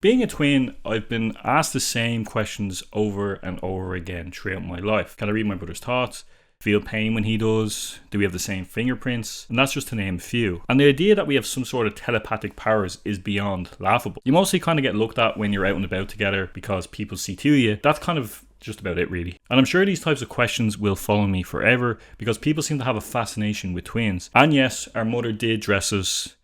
Being a twin, I've been asked the same questions over and over again throughout my life. Can I read my brother's thoughts? Feel pain when he does? Do we have the same fingerprints? And that's just to name a few. And the idea that we have some sort of telepathic powers is beyond laughable. You mostly kind of get looked at when you're out and about together because people see to you. That's kind of just about it, really. And I'm sure these types of questions will follow me forever because people seem to have a fascination with twins. And yes, our mother did dress us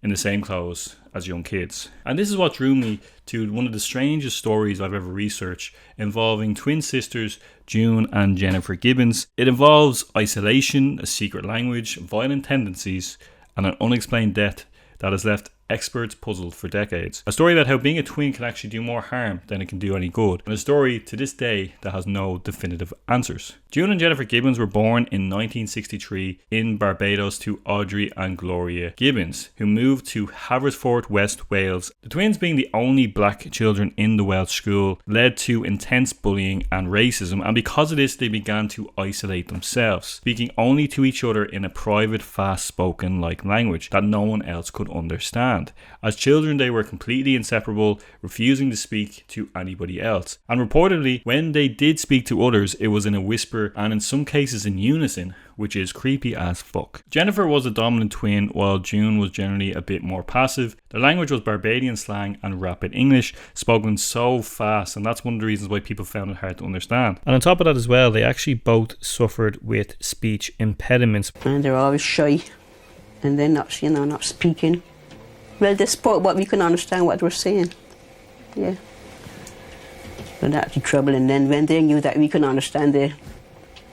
in the same clothes as young kids. And this is what drew me to one of the strangest stories I've ever researched involving twin sisters June and Jennifer Gibbons. It involves isolation, a secret language, violent tendencies, and an unexplained death that has left experts puzzled for decades. A story about how being a twin can actually do more harm than it can do any good. And a story to this day that has no definitive answers. June and Jennifer Gibbons were born in 1963 in Barbados to Audrey and Gloria Gibbons, who moved to Haverford, West Wales. The twins, being the only black children in the Welsh school, led to intense bullying and racism, and because of this they began to isolate themselves, speaking only to each other in a private, fast-spoken like language that no one else could understand. As children they were completely inseparable, refusing to speak to anybody else. And reportedly, when they did speak to others, it was in a whisper and in some cases in unison, which is creepy as fuck. Jennifer was a dominant twin while June was generally a bit more passive. Their language was Barbadian slang and rapid English, spoken so fast, and that's one of the reasons why people found it hard to understand. And on top of that as well, they actually both suffered with speech impediments. And they're always shy, and they're not speaking. Well, they spoke, but we couldn't understand what they were saying. Yeah. But that's the trouble. And then when they knew that we couldn't understand, they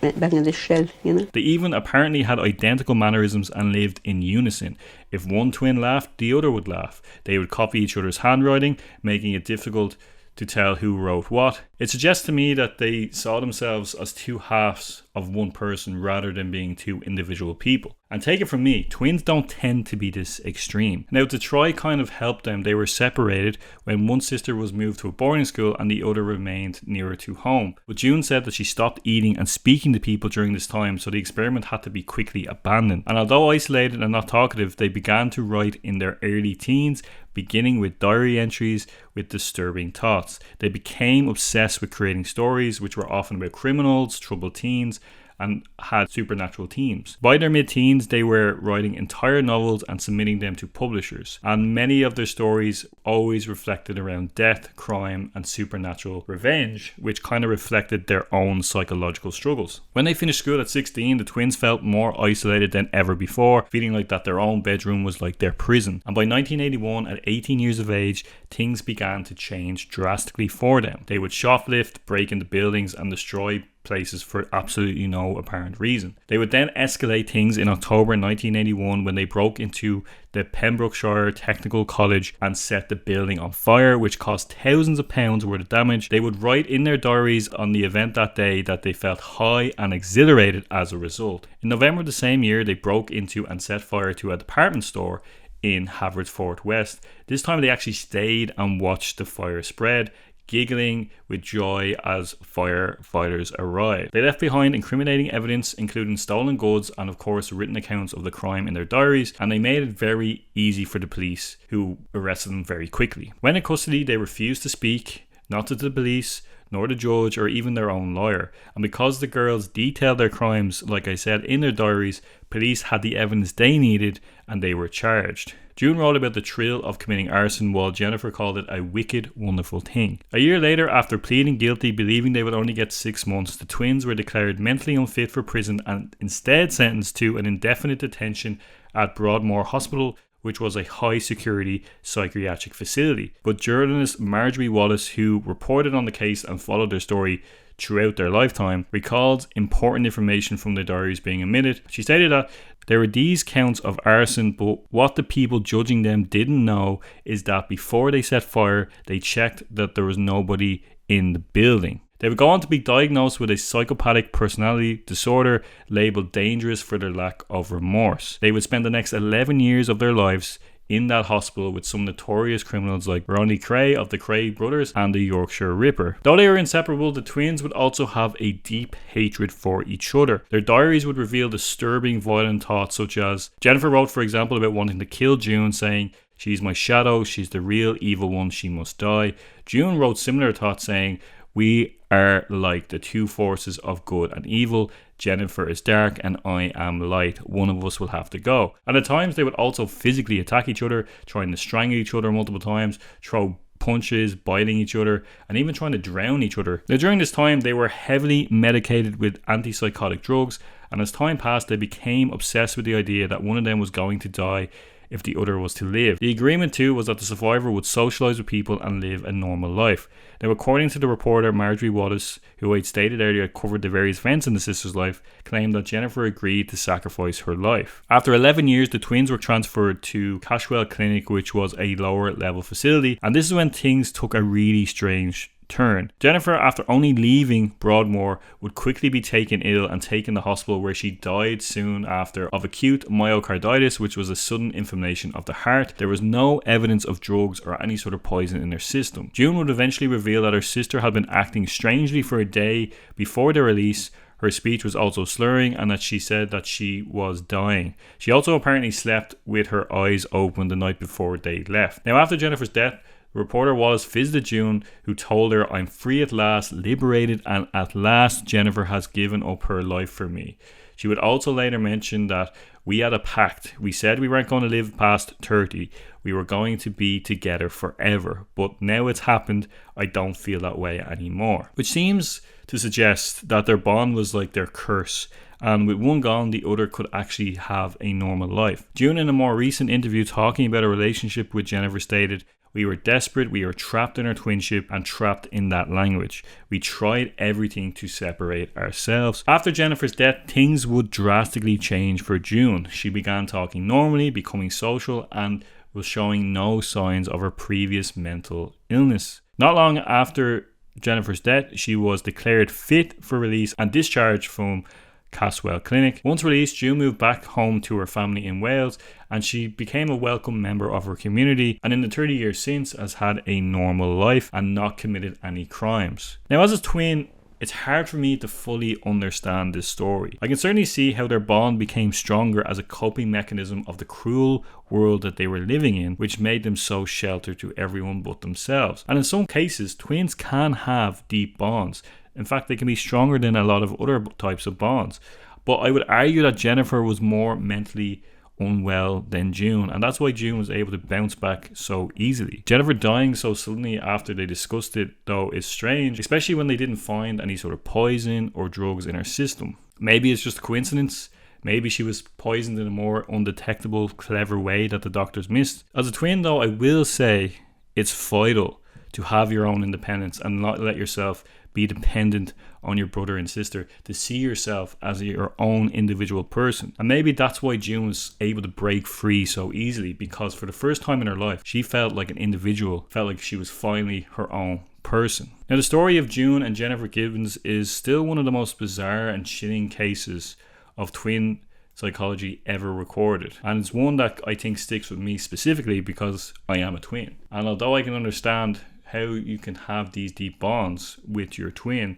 went back in the shell, They even apparently had identical mannerisms and lived in unison. If one twin laughed, the other would laugh. They would copy each other's handwriting, making it difficult to tell who wrote what. It suggests to me that they saw themselves as two halves of one person rather than being two individual people. And take it from me, twins don't tend to be this extreme. Now, to try kind of help them, they were separated when one sister was moved to a boarding school and the other remained nearer to home. But June said that she stopped eating and speaking to people during this time, so the experiment had to be quickly abandoned. And although isolated and not talkative, they began to write in their early teens, beginning with diary entries with disturbing thoughts. They became obsessed with creating stories which were often about criminals, troubled teens, and had supernatural themes. By their mid-teens, they were writing entire novels and submitting them to publishers, and many of their stories always reflected around death, crime, and supernatural revenge, which kind of reflected their own psychological struggles. When they finished school at 16, the twins felt more isolated than ever before, feeling like that their own bedroom was like their prison. And by 1981, at 18 years of age, things began to change drastically for them. They would shoplift, break into buildings, and destroy places for absolutely no apparent reason. They would then escalate things in October 1981 when they broke into the Pembrokeshire Technical College and set the building on fire, which caused thousands of pounds worth of damage. They would write in their diaries on the event that day that they felt high and exhilarated as a result. In November of the same year, they broke into and set fire to a department store in Haverford West. This time they actually stayed and watched the fire spread, giggling with joy as firefighters arrived. They left behind incriminating evidence, including stolen goods and of course written accounts of the crime in their diaries, and they made it very easy for the police, who arrested them very quickly. When in custody, they refused to speak, not to the police, nor the judge, or even their own lawyer. And because the girls detailed their crimes, like I said, in their diaries, police had the evidence they needed and they were charged. June wrote about the thrill of committing arson, while Jennifer called it a wicked, wonderful thing. A year later, after pleading guilty, believing they would only get 6 months, the twins were declared mentally unfit for prison and instead sentenced to an indefinite detention at Broadmoor Hospital, which was a high-security psychiatric facility. But journalist Marjorie Wallace, who reported on the case and followed their story throughout their lifetime, recalled important information from their diaries being omitted. She stated that there were these counts of arson, but what the people judging them didn't know is that before they set fire, they checked that there was nobody in the building. They would go on to be diagnosed with a psychopathic personality disorder labelled dangerous for their lack of remorse. They would spend the next 11 years of their lives in that hospital with some notorious criminals like Ronnie Cray of the Cray brothers and the Yorkshire Ripper. Though they were inseparable, the twins would also have a deep hatred for each other. Their diaries would reveal disturbing, violent thoughts, such as Jennifer wrote, for example, about wanting to kill June, saying, She's my shadow. She's the real evil one. She must die. June wrote similar thoughts saying, we are like the two forces of good and evil. Jennifer is dark and I am light. One of us will have to go. And at times they would also physically attack each other, trying to strangle each other multiple times, throw punches, biting each other, and even trying to drown each other. Now during this time they were heavily medicated with antipsychotic drugs, and as time passed they became obsessed with the idea that one of them was going to die if the other was to live. The agreement too was that the survivor would socialise with people and live a normal life. Now according to the reporter Marjorie Wallace, who I'd stated earlier covered the various events in the sisters' life, claimed that Jennifer agreed to sacrifice her life. After 11 years the twins were transferred to Caswell Clinic, which was a lower level facility, and this is when things took a really strange turn. Jennifer, after only leaving Broadmoor, would quickly be taken ill and taken to hospital, where she died soon after of acute myocarditis, which was a sudden inflammation of the heart. There was no evidence of drugs or any sort of poison in her system. June would eventually reveal that her sister had been acting strangely for a day before their release. Her speech was also slurring, and that she said that she was dying. She also apparently slept with her eyes open the night before they left. Now after Jennifer's death, reporter Wallace visited June, who told her, I'm free at last, liberated, and at last Jennifer has given up her life for me. She would also later mention that we had a pact. We said we weren't going to live past 30. We were going to be together forever. But now it's happened, I don't feel that way anymore. Which seems to suggest that their bond was like their curse, and with one gone, the other could actually have a normal life. June, in a more recent interview talking about her relationship with Jennifer, stated, we were desperate, we were trapped in our twinship and trapped in that language. We tried everything to separate ourselves. After Jennifer's death, things would drastically change for June. She began talking normally, becoming social, and was showing no signs of her previous mental illness. Not long after Jennifer's death, she was declared fit for release and discharged from Caswell Clinic. Once released, June moved back home to her family in Wales, and she became a welcome member of her community, and in the 30 years since has had a normal life and not committed any crimes. Now as a twin, it's hard for me to fully understand this story. I can certainly see how their bond became stronger as a coping mechanism of the cruel world that they were living in, which made them so sheltered to everyone but themselves. And in some cases, twins can have deep bonds. In fact, they can be stronger than a lot of other types of bonds. But I would argue that Jennifer was more mentally unwell than June, and that's why June was able to bounce back so easily. Jennifer dying so suddenly after they discussed it, though, is strange, especially when they didn't find any sort of poison or drugs in her system. Maybe it's just a coincidence. Maybe she was poisoned in a more undetectable, clever way that the doctors missed. As a twin, though, I will say it's vital to have your own independence and not let yourself be dependent on your brother and sister, to see yourself as your own individual person. And maybe that's why June was able to break free so easily, because for the first time in her life, she felt like an individual, felt like she was finally her own person. Now, the story of June and Jennifer Gibbons is still one of the most bizarre and chilling cases of twin psychology ever recorded, and it's one that I think sticks with me specifically because I am a twin. And although I can understand how you can have these deep bonds with your twin,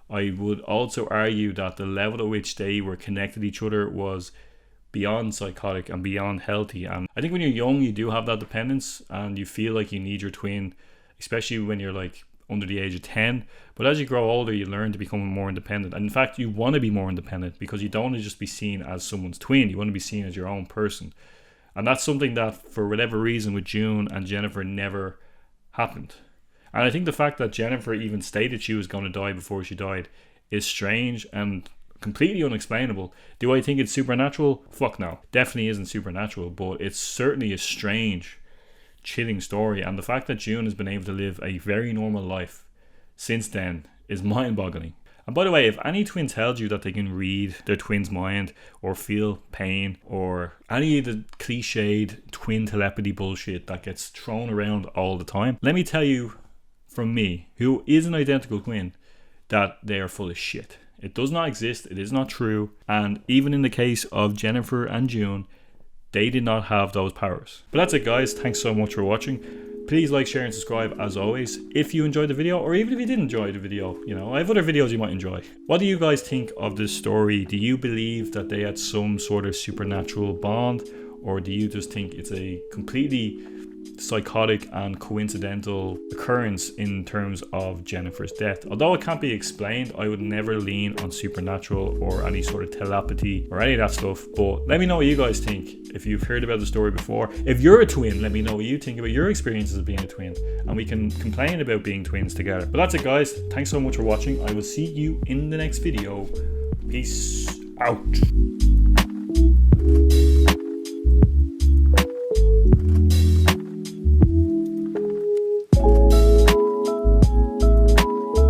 I would also argue that the level at which they were connected to each other was beyond psychotic and beyond healthy. And I think when you're young, you do have that dependence and you feel like you need your twin, especially when you're like under the age of 10. But as you grow older, you learn to become more independent. And in fact, you want to be more independent because you don't want to just be seen as someone's twin. You want to be seen as your own person. And that's something that, for whatever reason, with June and Jennifer never happened. And I think the fact that Jennifer even stated she was going to die before she died is strange and completely unexplainable. Do I think it's supernatural? Fuck no. Definitely isn't supernatural, but it's certainly a strange, chilling story. And the fact that June has been able to live a very normal life since then is mind-boggling. And by the way, if any twin tells you that they can read their twin's mind or feel pain or any of the cliched twin telepathy bullshit that gets thrown around all the time, let me tell you from me, who is an identical twin, that they are full of shit. It does not exist, it is not true, and even in the case of Jennifer and June, they did not have those powers. But that's it, guys. Thanks so much for watching. Please like, share and subscribe as always if you enjoyed the video, or even if you didn't enjoy the video. You know, I have other videos you might enjoy. What do you guys think of this story? Do you believe that they had some sort of supernatural bond, or do you just think it's a completely psychotic and coincidental occurrence in terms of Jennifer's death? Although it can't be explained, I would never lean on supernatural or any sort of telepathy or any of that stuff. But let me know what you guys think. If you've heard about the story before, if you're a twin, let me know what you think about your experiences of being a twin, and we can complain about being twins together. But that's it, guys. Thanks so much for watching. I will see you in the next video. Peace out.